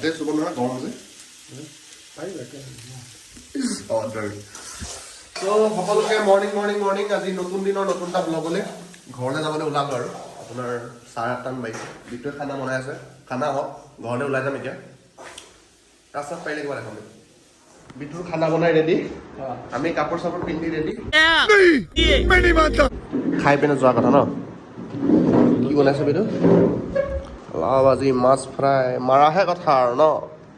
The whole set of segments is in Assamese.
হাতে চুব নহয় গৰম যে সকলোকে মৰ্ণিং আজি নতুন দিনৰ নতুন এটা ব্লগলৈ ঘৰলৈ যাবলৈ ওলালো আৰু আপোনাৰ 8:30 বাজিছে বিটুৱে খানা বনাই আছে খানা হওক ঘৰলৈ ওলাই যাম এতিয়া ৰাস্তাত পাৰিলে কিবা দেখাম বিটুৰ খানা বনাই ৰেডি আমি কাপোৰ চাপোৰ পিন্ধি ৰেডি খাই পিনে যোৱা কথা ন কি বনাইছে বিটু লাও আজি মাছ ফ্ৰাই মাৰাহে কথা আৰু ন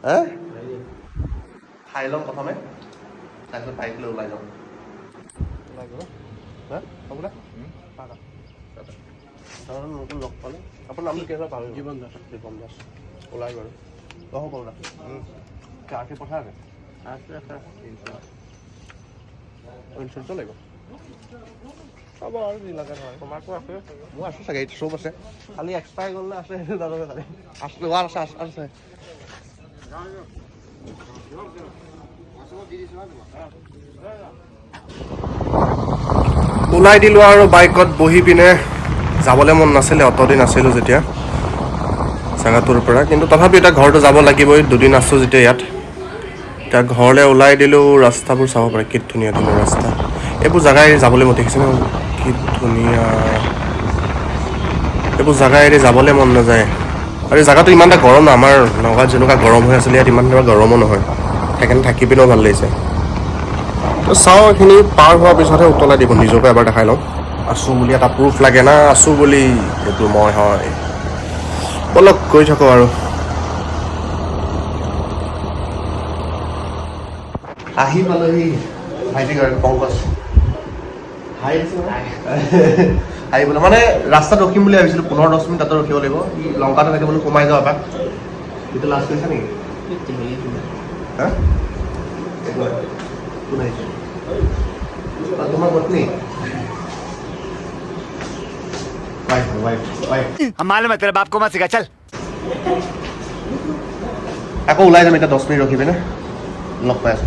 হে খাই ল'ম প্ৰথমে তাৰপিছত বাইক লৈ ওলাই যাম নতুন লগ পালে আপোনাৰ নামটো কেনেকুৱা পাহৰি জীৱন দাস ওলাই বাৰু কওঁ কওঁ আৰ্থিক পথাৰ আছে ইঞ্চুৰেঞ্চো লাগিব হ'ব আৰু যি লাগে নহয় তোমাৰতো আছে মোৰ আছে চাগে এইটো চব আছে খালি এক্সপায়াৰ গ'ল নে আছে সেইটো জানো খালি আছে লোৱাৰ আছে আছে ওলাই দিলোঁ আৰু বাইকত বহি পিনে যাবলৈ মন নাছিলে অতদিন আছিলোঁ যেতিয়া জেগাটোৰ পৰা কিন্তু তথাপিও এতিয়া ঘৰটো যাব লাগিবই দুদিন আছোঁ যেতিয়া ইয়াত এতিয়া ঘৰলৈ ওলাই দিলোঁ ৰাস্তাবোৰ চাব পাৰে কি ধুনীয়া ধুনীয়া ৰাস্তা এইবোৰ জেগাই যাবলৈ মন দেখিছে ন কি ধুনীয়া এইবোৰ জেগা এৰি যাবলৈ মন নাযায় আৰু এই জেগাটো ইমান এটা গৰম নহয় আমাৰ নগাঁৱত যেনেকুৱা গৰম হৈ আছিলে ইয়াত ইমান এটা গৰমো নহয় সেইকাৰণে থাকি পিনেও ভাল লাগিছে তো চাওঁ এইখিনি পাৰ হোৱাৰ পিছতহে উতলাই দিব নিজকে এবাৰ দেখাই লওঁ আছোঁ বুলি এটা প্ৰুফ লাগে না আছোঁ বুলি এইটো মই হয় বলক গৈ থাকোঁ আৰু আহি পালোহি ভাইটি গৰাকী পংকজ আহি বোলে মানে ৰাস্তাত ৰখিম বুলি ভাবিছিলোঁ 15-10 মিনিট তাতে ৰখিব লাগিব লংকাটো থাকে মানে সোমাই যাওঁ এপাক এইটো লাষ্ট কৰিছা নেকি হা কোন আহিছে তোমাৰ পত্নী আকৌ ওলাই যাম এতিয়া 10 মিনিট ৰখি পিনে লগ পাই আছোঁ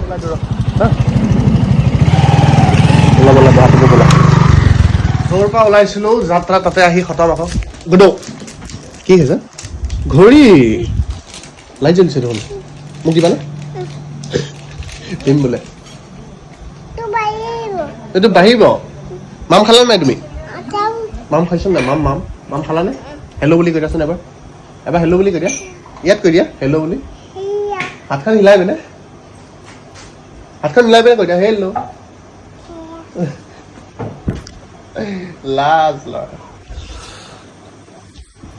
য'ৰ পৰা ওলাইছিলোঁ যাত্ৰা তাতে আহি খতম আকৌ গুড কি হৈছে ঘড়ী লাইট জ্বলিছে দেখোন মোক দিবানে দিম বোলে এইটো বাঢ়িব মাম খালা নাই তুমি মাম খাইছা নাই মাম খালানে হেল্ল' বুলি কৈ দিয়াচোন এবাৰ হেল্ল' বুলি কৈ দিয়া ইয়াত কৈ দিয়া হেল্ল' বুলি হাতখন হিলাই পিনে কৈ দিয়া হেল্ল' লাজ ল'ৰা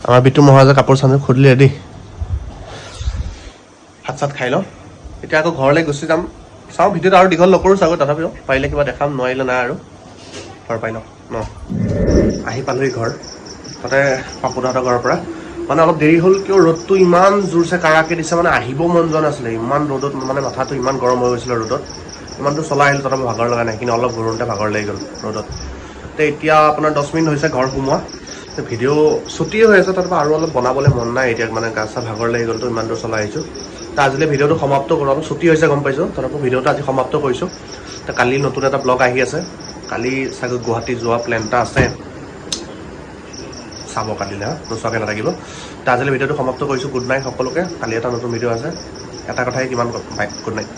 আমাৰ বিটু মহাৰাজে কাপোৰ চাপোৰ খুলিলে দেই ভাত চাত খাই লওঁ এতিয়া আকৌ ঘৰলৈ গুচি যাম চাওঁ ভিডিঅ'টো আৰু দীঘল নকৰোঁ চাগৈ তথাপিও পাৰিলে কিবা দেখাম নোৱাৰিলে নাই আৰু ঘৰ পাই লওঁ ন আহি পালোহি ঘৰ তাতে পাপুদাহঁতৰ ঘৰৰ পৰা মানে অলপ দেৰি হ'ল কিয় ৰ'দটো ইমান জোৰছে কাৰাকে দিছে মানে আহিব মন যোৱা নাছিলে ইমান ৰ'দত মানে মাথাটো ইমান গৰম হৈ গৈছিলে ৰ'দত ইমানটো চলাই আহিলোঁ তথাপি ভাগৰ লগা নাই কিন্তু অলপ ঘূৰোঁতে ভাগৰ লাগি গ'ল ৰ'দত এতিয়া আপোনাৰ 10 মিনিট হৈছে ঘৰ সোমোৱা ভিডিঅ' ছুটিয়ে হৈ আছে তথাপি আৰু অলপ বনাবলৈ মন নাই এতিয়া মানে গা চা ভাগৰ লাগি গ'লতো ইমান দূৰ চলাই আহিছোঁ তো আজিলৈ ভিডিঅ'টো সমাপ্ত কৰোঁ অলপ ছুটি হৈছে গম পাইছোঁ তথাপি ভিডিঅ'টো আজি সমাপ্ত কৰিছোঁ তো কালি নতুন এটা ব্লগ আহি আছে কালি চাগৈ গুৱাহাটী যোৱা প্লেন এটা আছে চাব কালিলৈ নোচোৱাকৈ নাথাকিব তো আজিলৈ ভিডিঅ'টো সমাপ্ত কৰিছোঁ গুড নাইট সকলোকে কালি এটা নতুন ভিডিঅ' আছে এটা কথাই কিমান বাই গুড নাইট